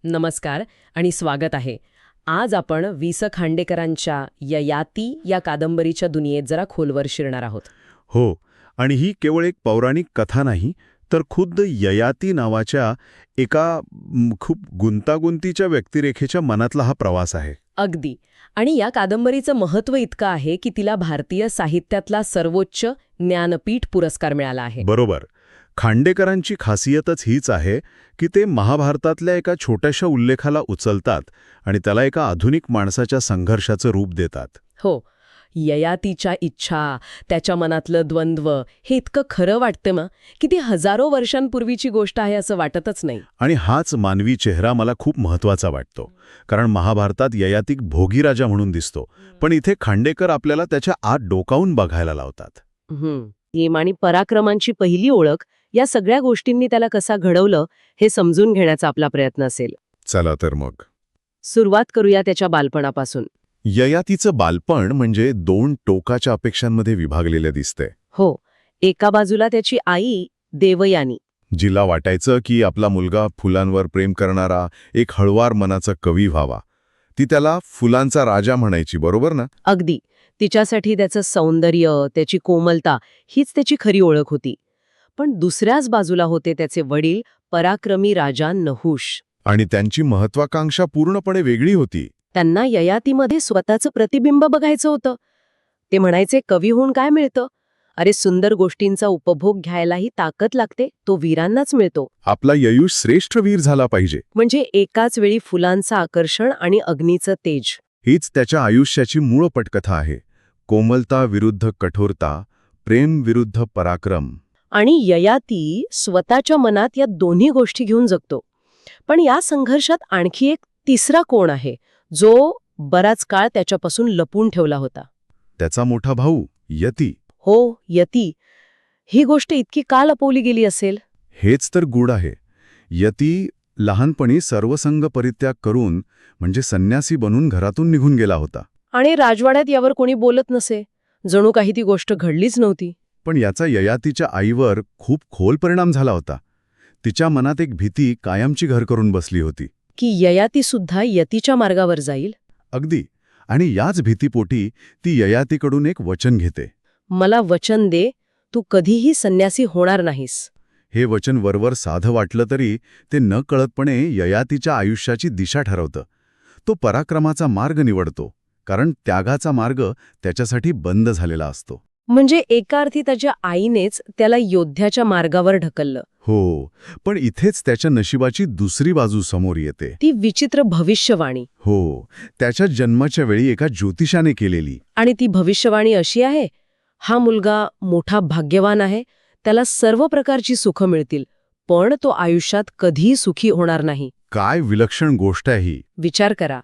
नमस्कार आणि स्वागत आहे. आज आपण वि. स. खांडेकरांच्या ययाती या कादंबरीच्या दुनियेत जरा खोलवर शिरणार आहोत. हो, आणि ही केवळ एक पौराणिक कथा नाही, तर खुद्द ययाती नावाच्या एका खूप गुंतागुंतीच्या व्यक्तिरेखेच्या मनातला हा प्रवास आहे. अगदी. आणि या कादंबरीचं महत्त्व इतकं आहे की तिला भारतीय साहित्यातला सर्वोच्च ज्ञानपीठ पुरस्कार मिळाला आहे. बरोबर. खांडेकरांची खासियतच हीच आहे की ते महाभारतातल्या एका छोट्याशा उल्लेखाला उचलतात आणि त्याला एका आधुनिक माणसाच्या संघर्षाचं रूप देतात. हो, ययातीच्या इच्छा, त्याच्या मनातलं द्वंद्व हे इतकं खरं वाटतं मग की ती हजारो वर्षांपूर्वीची गोष्ट आहे असं वाटतच नाही. आणि हाच मानवी चेहरा मला खूप महत्वाचा वाटतो. कारण महाभारतात ययाती भोगीराजा म्हणून दिसतो, पण इथे खांडेकर आपल्याला त्याच्या आत डोकावून बघायला लावतात. प्रेम आणि पराक्रमांची पहिली ओळख या सगळ्या गोष्टींनी त्याला कसा घडवलं हे समजून घेण्याचा आपला प्रयत्न असेल. चला तर मग सुरुवात करूया त्याच्या बालपणापासून. ययातीचं बालपण म्हणजे दोन टोकाच्या अपेक्षांमध्ये विभागलेलं दिसते. हो, एका बाजूला त्याची आई देवयानी, जिला वाटायचं की आपला मुलगा फुलांवर प्रेम करणारा एक हळवार मनाचा कवी व्हावा. ती त्याला फुलांचा राजा म्हणायची, बरोबर ना? अगदी. तिच्यासाठी त्याचं सौंदर्य, त्याची कोमलता हीच त्याची खरी ओळख होती. पण दुसऱ्याच बाजूला होते त्याचे वडील पराक्रमी राजा नहुष. आणि त्यांची महत्वाकांक्षा पूर्णपणे वेगळी होती. त्यांना ययातीमध्ये स्वतःचं प्रतिबिंब बघायचं होतं. ते म्हणायचे, कवी होऊन काय मिळतं? अरे, सुंदर गोष्टींचा उपभोग घ्यायलाही ताकद लागते, तो वीरांनाच मिळतो. आपला ययुष श्रेष्ठ वीर झाला पाहिजे. म्हणजे एकाच वेळी फुलांचं आकर्षण आणि अग्नीचं तेज. हीच त्याच्या आयुष्याची मूळ पटकथा आहे. कोमलता विरुद्ध कठोरता, प्रेम विरुद्ध पराक्रम. आणि ययाती स्वतःच्या मनात या दोन्ही गोष्टी घेऊन जगतो. पण या संघर्षात आणखी एक तिसरा कोण आहे, जो बराच काळ त्याच्यापासून लपून ठेवला होता. त्याचा मोठा भाऊ यती. हो, यती. ही गोष्ट इतकी का लपवली गेली असेल? हेच तर गूढ आहे. यती लहानपणी सर्वसंग परित्याग करून म्हणजे संन्यासी बनून घरातून निघून गेला होता. आणि राजवाड्यात यावर कोणी बोलत नसे. जणू काही ती गोष्ट घडलीच नव्हती. पण याचा ययातीच्या आईवर खूप खोल परिणाम झाला होता. तिच्या मनात एक भीती कायमची घर करून बसली होती की ययाती सुद्धा यतीच्या मार्गावर जाईल. अगदी. आणि याच भीतीपोटी ती ययातीकडून एक वचन घेते. मला वचन दे, तू कधीही संन्यासी होणार नाहीस. हे वचन वरवर साधं वाटलं तरी ते न कळतपणे ययातीच्या आयुष्याची दिशा ठरवतं. तो पराक्रमाचा मार्ग निवडतो, कारण त्यागाचा मार्ग त्याच्यासाठी बंद झालेला असतो. म्हणजे एका अर्थी त्याच्या आईनेच त्याला योद्ध्याच्या मार्गावर ढकललं. हो, पण इथेच त्याच्या नशिबाची दुसरी बाजू समोर येते. ती विचित्र भविष्यवाणी. हो, त्याच्या जन्माच्या वेळी एका ज्योतिषाने केलेली. आणि ती भविष्यवाणी अशी आहे, हा मुलगा मोठा भाग्यवान आहे, त्याला सर्व प्रकारची सुखं मिळतील, पण तो आयुष्यात कधीही सुखी होणार नाही. काय विलक्षण गोष्ट आहे ही. विचार करा,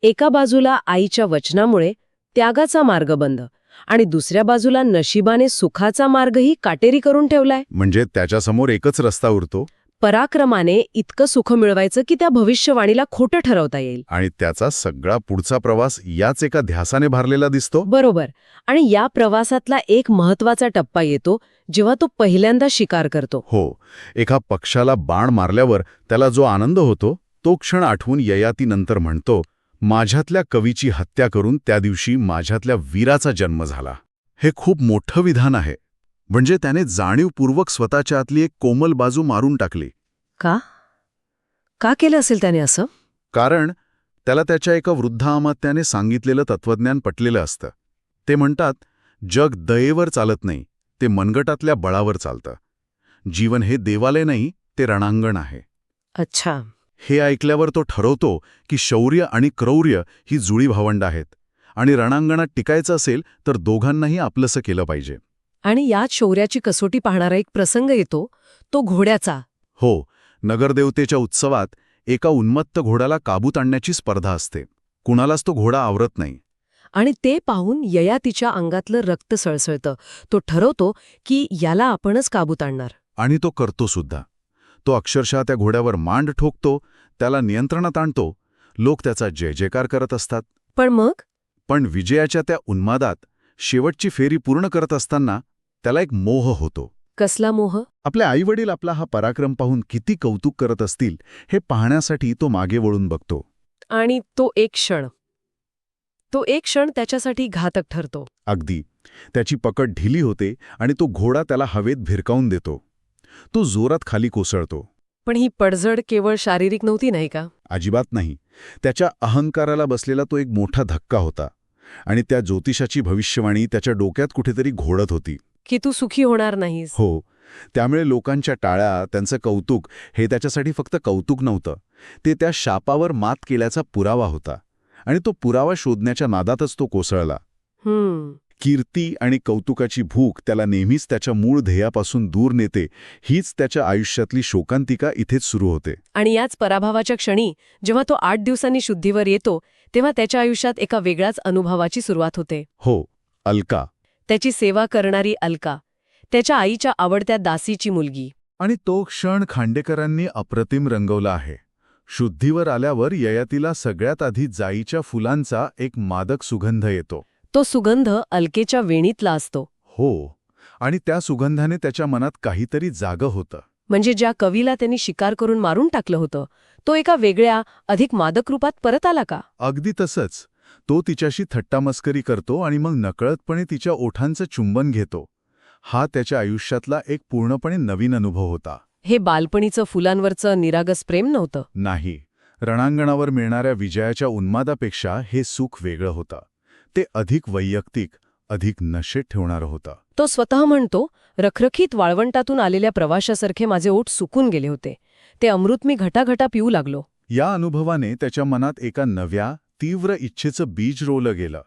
एका बाजूला आईच्या वचनामुळे त्यागाचा मार्ग बंद, आणि दुसऱ्या बाजूला नशिबाने सुखाचा मार्गही काटेरी करून ठेवलाय. म्हणजे त्याच्यासमोर एकच रस्ता उरतो. पराक्रमाने इतकं सुख मिळवायचं की त्या भविष्यवाणीला खोटं ठरवता येईल. आणि त्याचा सगळा पुढचा प्रवास याच एका ध्यासाने भरलेला दिसतो. बरोबर. आणि या प्रवासातला एक महत्वाचा टप्पा येतो जेव्हा तो पहिल्यांदा शिकार करतो. हो, एका पक्षाला बाण मारल्यावर त्याला जो आनंद होतो तो क्षण आठवून ययाती नंतर म्हणतो, माझ्यातल्या कवीची हत्या करून त्या दिवशी माझ्यातल्या वीराचा जन्म झाला. हे खूप मोठं विधान आहे. म्हणजे त्याने जाणीवपूर्वक स्वतःच्या आतली एक कोमल बाजू मारून टाकली. का? का केलं असेल त्याने असं? कारण त्याला त्याच्या एका वृद्ध अमात्याने सांगितलेलं तत्वज्ञान पटलेलं असतं. ते म्हणतात, जग दयेवर चालत नाही, ते मनगटातल्या बळावर चालतं. जीवन हे देवालय नाही, ते रणांगण आहे. अच्छा. हे ऐकल्यावर तो ठरवतो की शौर्य आणि क्रौर्य ही जुळी भावंड आहेत, आणि रणांगणात टिकायचं असेल तर दोघांनाही आपलंसं केलं पाहिजे. आणि यात शौर्याची कसोटी पाहणारा एक प्रसंग येतो, तो घोड्याचा. हो, नगरदेवतेच्या उत्सवात एका उन्मत्त घोड्याला काबूत आणण्याची स्पर्धा असते. कुणालाच तो घोडा आवरत नाही. आणि ते पाहून ययातीच्या अंगातलं रक्त सळसळतं. तो ठरवतो की याला आपणच काबूत आणणार. आणि तो करतो सुद्धा. तो अक्षरशः त्या घोड्यावर मांड ठोकतो, त्याला नियंत्रणात आणतो. लोक त्याचा जय जयकार करत असतात. पण विजयाच्या त्या उन्मादात शेवटची फेरी पूर्ण करत असताना त्याला एक मोह होतो. कसला मोह? आपले आईवडील आपला हा पराक्रम पाहून किती कौतुक करत असतील हे पाहण्यासाठी तो मागे वळून बघतो. आणि तो एक क्षण त्याच्यासाठी घातक ठरतो. अगदी. त्याची पकड ढिली होते आणि तो घोडा त्याला हवेत भिरकावून देतो. तो जोरात खाली कोसळतो. पण ही पडझड केवळ शारीरिक नव्हती, नाही का? अजिबात नाही. त्याच्या अहंकाराला बसलेला तो एक मोठा धक्का होता. आणि त्या ज्योतिषाची भविष्यवाणी त्याच्या डोक्यात कुठेतरी घोळत होती. की तू सुखी होणार नाहीस. हो. त्यामुळे लोकांच्या टाळ्या, त्यांचं कौतुक हे त्याच्यासाठी फक्त कौतुक नव्हतं. ते त्या शापावर मात केल्याचा पुरावा होता. आणि तो पुरावा शोधण्याच्या नादातच तो कोसळला. कीर्ती आणि कौतुकाची भूक त्याला नेहमीच त्याच्या मूळ ध्येयापासून दूर नेते. हीच त्याच्या आयुष्यातली शोकांतिका इथेच सुरू होते. आणि याच पराभवाच्या क्षणी जेव्हा तो 8 दिवसांनी शुद्धीवर येतो तेव्हा त्याच्या आयुष्यात एका वेगळ्याच अनुभवाची सुरुवात होते. हो, अलका. त्याची सेवा करणारी अलका, त्याच्या आईच्या आवडत्या दासीची मुलगी. आणि तो क्षण खांडेकरांनी अप्रतिम रंगवला आहे. शुद्धीवर आल्यावर ययातीला सगळ्यात आधी जाईच्या फुलांचा एक मादक सुगंध येतो. तो सुगंध अलकेच्या वेणीतला असतो. हो. आणि त्या सुगंधाने त्याच्या मनात काहीतरी जागं होतं. म्हणजे ज्या कवीला त्यांनी शिकार करून मारून टाकलं होतं तो एका वेगळ्या, अधिक मादक रूपात परत आला का? अगदी तसंच. तो तिच्याशी थट्टामस्करी करतो आणि मग नकळतपणे तिच्या ओठांचं चुंबन घेतो. हा त्याच्या आयुष्यातला एक पूर्णपणे नवीन अनुभव होता. हे बालपणीचं फुलांवरचं निरागस प्रेम नव्हतं. नाही. रणांगणावर मिळणाऱ्या विजयाच्या उन्मादापेक्षा हे सुख वेगळं होतं. ते अधिक वैयक्तिक, अधिक नशेत ठेवणारं होतं. तो स्वतः म्हणतो, रखरखीत वाळवंटातून आलेल्या प्रवाशासारखे माझे ओठ सुकून गेले होते. ते अमृत मी घटाघटा पिऊ लागलो. या अनुभवाने त्याच्या मनात एका नव्या, तीव्र इच्छेचं बीज रोवलं गेलं.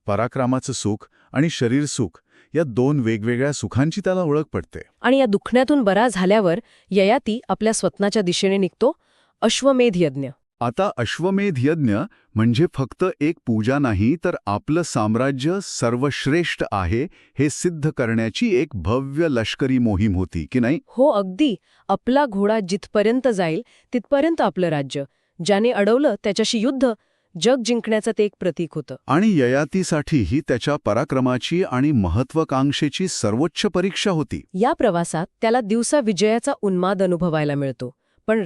पराक्रमाचं सुख आणि शरीर सुख या दोन वेगवेगळ्या सुखांची त्याला ओळख पडते. आणि या दुखण्यातून बरा झाल्यावर ययाती आपल्या स्वप्नाच्या दिशेने निघतो, अश्वमेध यज्ञ. आता अश्वमेध यज्ञ म्हणजे फक्त एक पूजा नाही, तर आपलं साम्राज्य सर्वश्रेष्ठ आहे हे सिद्ध करण्याची एक भव्य लष्करी मोहीम होती, की नाही? हो, अगदी. आपला घोडा जिथपर्यंत जाईल तिथपर्यंत आपलं राज्य. ज्याने अडवलं त्याच्याशी युद्ध. जग जिंकण्याचं ते एक प्रतीक होतं. आणि ययातीसाठी ही त्याच्या पराक्रमाची आणि महत्वाकांक्षेची सर्वोच्च परीक्षा होती. या प्रवासात त्याला दिवसा विजयाचा उन्माद अनुभवायला मिळतो, पण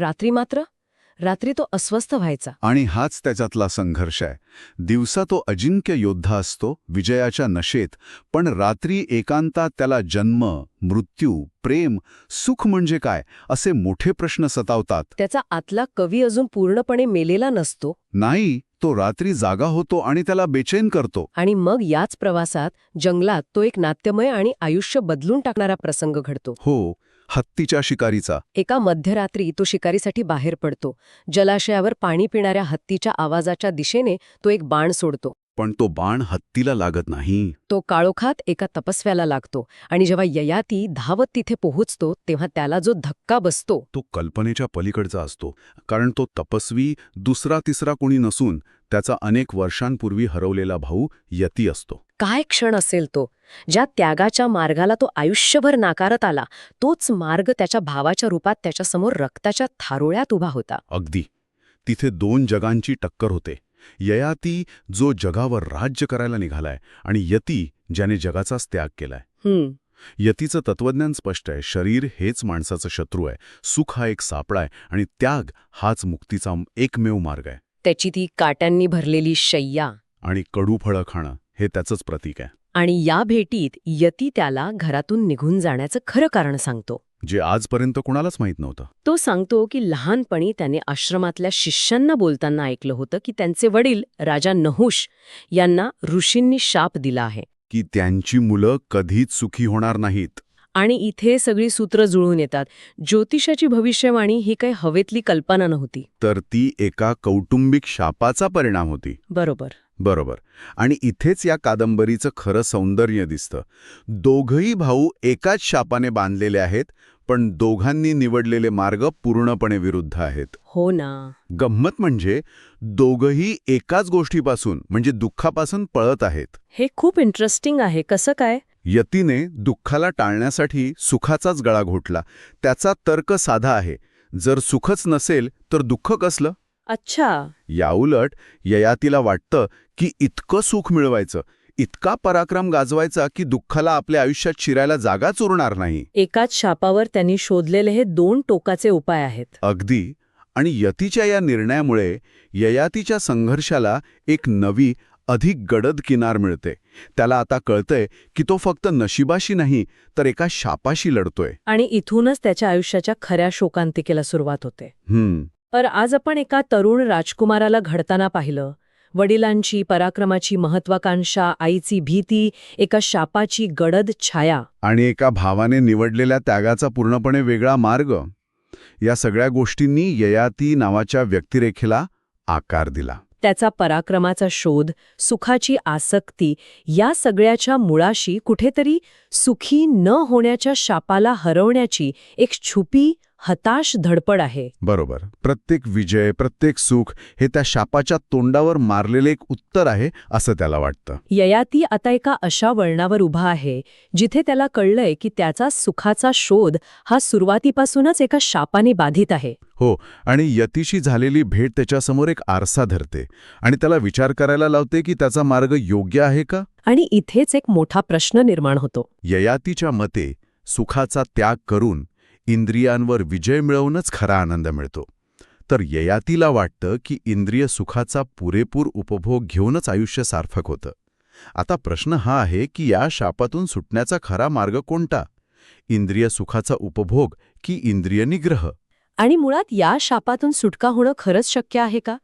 रात्री तो अस्वस्थ व्हायचा. आणि हाच त्याच्यातला संघर्ष आहे. दिवसा तो अजिंक्य योद्धा असतो, विजयाच्या नशेत, पण रात्री एकांतात त्याला जन्म, मृत्यू, प्रेम, सुख म्हणजे काय असे मोठे प्रश्न सतावतात. त्याचा आतला कवी अजून पूर्णपणे मेलेला नसतो. नाही, तो रात्री जागा होतो आणि त्याला बेचैन करतो. आणि मग याच प्रवासात जंगलात तो एक नाट्यमय आणि आयुष्य बदलून टाकणारा प्रसंग घडतो. हो, हत्तीच्या शिकारीचा. एका मध्यरात्री तो शिकारीसाठी बाहेर पडतो. जलाशयावर पाणी पिणाऱ्या हत्तीच्या आवाजाच्या दिशेने तो एक बाण सोडतो. पण तो बाण हत्तीला लागत नाही. तो काळोखात एका तपस्व्याला लागतो. आणि जेव्हा ययाती धावत तिथे पोहोचतो तेव्हा त्याला जो धक्का बसतो तो कल्पनेच्या पलीकडचा असतो. कारण तो तपस्वी दुसरा तिसरा कोणी नसून त्याचा अनेक वर्षांपूर्वी हरवलेला भाऊ यती असतो. काय क्षण असेल तो! ज्या त्यागाच्या मार्गाला तो आयुष्यभर नाकारत आला तोच मार्ग त्याच्या भावाच्या रूपात त्याच्यासमोर रक्ताच्या थारोळ्यात उभा होता. अगदी. तिथे दोन जगांची टक्कर होते. ययाती जो जगावर राज्य करायला निघालाय आणि यती ज्याने जगाचाच त्याग केलाय. यतीचं तत्वज्ञान स्पष्ट आहे. शरीर हेच माणसाचं शत्रू आहे. सुख हा एक सापळा आहे आणि त्याग हाच मुक्तीचा एकमेव मार्ग आहे. त्याची ती काट्यांनी भरलेली शय्या आणि कडू फळं खाणं हे त्याचंच प्रतीक आहे. आणि या भेटीत यती त्याला घरातून निघून जाण्याचं खरं कारण सांगतो, जे आजपर्यंत कुणालाच माहीत नव्हतं. तो सांगतो की लहानपणी त्याने आश्रमातल्या शिष्यांना बोलताना ऐकलं होतं की त्यांचे वडील राजा नहुष यांना ऋषींनी शाप दिला आहे की त्यांची मुलं कधीच सुखी होणार नाहीत. आणि इथे सगळी सूत्र जुळून येतात. ज्योतिषाची भविष्यवाणी ही काही हवेतली कल्पना नव्हती, तर ती एका कौटुंबिक शापाचा परिणाम होती. बरोबर. आणि इथेच या कादंबरीचं खरं सौंदर्य दिसतं. दोघही भाऊ एकाच शापाने बांधलेले आहेत, पण दोघांनी निवडलेले मार्ग पूर्णपणे विरुद्ध आहेत. हो ना. गंमत म्हणजे दोघही एकाच गोष्टीपासून म्हणजे दुःखापासून पळत आहेत. हे खूप इंटरेस्टिंग आहे. कसं काय? यतीने दुःखाला टाळण्यासाठी सुखाचाच गळा घोटला. त्याचा तर्क साधा आहे. जर सुखच नसेल तर दुःख कसलं? अच्छा. याउलट ययातीला वाटतं की इतकं सुख मिळवायचं, इतका पराक्रम गाजवायचा की दुःखाला आपल्या आयुष्यात शिरायला जागाच उरणार नाही. एकाच शापावर त्यांनी शोधलेले हे 2 टोकाचे उपाय आहेत. अगदी. आणि यतीच्या या निर्णयामुळे ययातीच्या संघर्षाला एक नवी, अधिक गडद किनार मिळते. त्याला आता कळतंय की तो फक्त नशिबाशी नाही तर एका शापाशी लढतोय. आणि इथूनच त्याच्या आयुष्याच्या खऱ्या शोकांतिकेला सुरुवात होते. तर आज आपण एका तरुण राजकुमाराला घडताना पाहिलं. वडिलांची पराक्रमाची महत्वाकांक्षा, आईची भीती, एका शापाची गडद छाया. आणि एका भावाने निवडलेल्या त्यागाचा पूर्णपणे वेगळा मार्ग. या सगळ्या गोष्टींनी ययाती नावाच्या व्यक्तिरेखेला आकार दिला. त्याचा पराक्रमाचा शोध, सुखाची आसक्ती, या सगळ्याच्या मुळाशी कुठेतरी सुखी न होण्याच्या शापाला हरवण्याची एक छुपी, हताश धडपड आहे. बरोबर. प्रत्येक विजय, प्रत्येक सुख हे त्या शापाच्या तोंडावर मारलेले एक उत्तर आहे असं त्याला वाटतं. ययाती आता एका अशा वळणावर उभा आहे जिथे त्याला कळलंय की त्याचा सुखाचा शोध हा सुरुवातीपासूनच एका शापाने बाधित आहे. हो. आणि यतीशी झालेली भेट त्याच्यासमोर एक आरसा धरते आणि त्याला विचार करायला लावते की त्याचा मार्ग योग्य आहे का. आणि इथेच एक मोठा प्रश्न निर्माण होतो. ययातीच्या मते सुखाचा त्याग करून इंद्रियांवर विजय मिळवूनच खरा आनंद मिळतो. तर ययातीला वाटतं की इंद्रिय सुखाचा पुरेपूर उपभोग घेऊनच आयुष्य सार्थक होतं. आता प्रश्न हा आहे की या शापातून सुटण्याचा खरा मार्ग कोणता? इंद्रिय सुखाचा उपभोग की इंद्रिय निग्रह? आणि मुळात या शापातून सुटका होणं खरंच शक्य आहे का?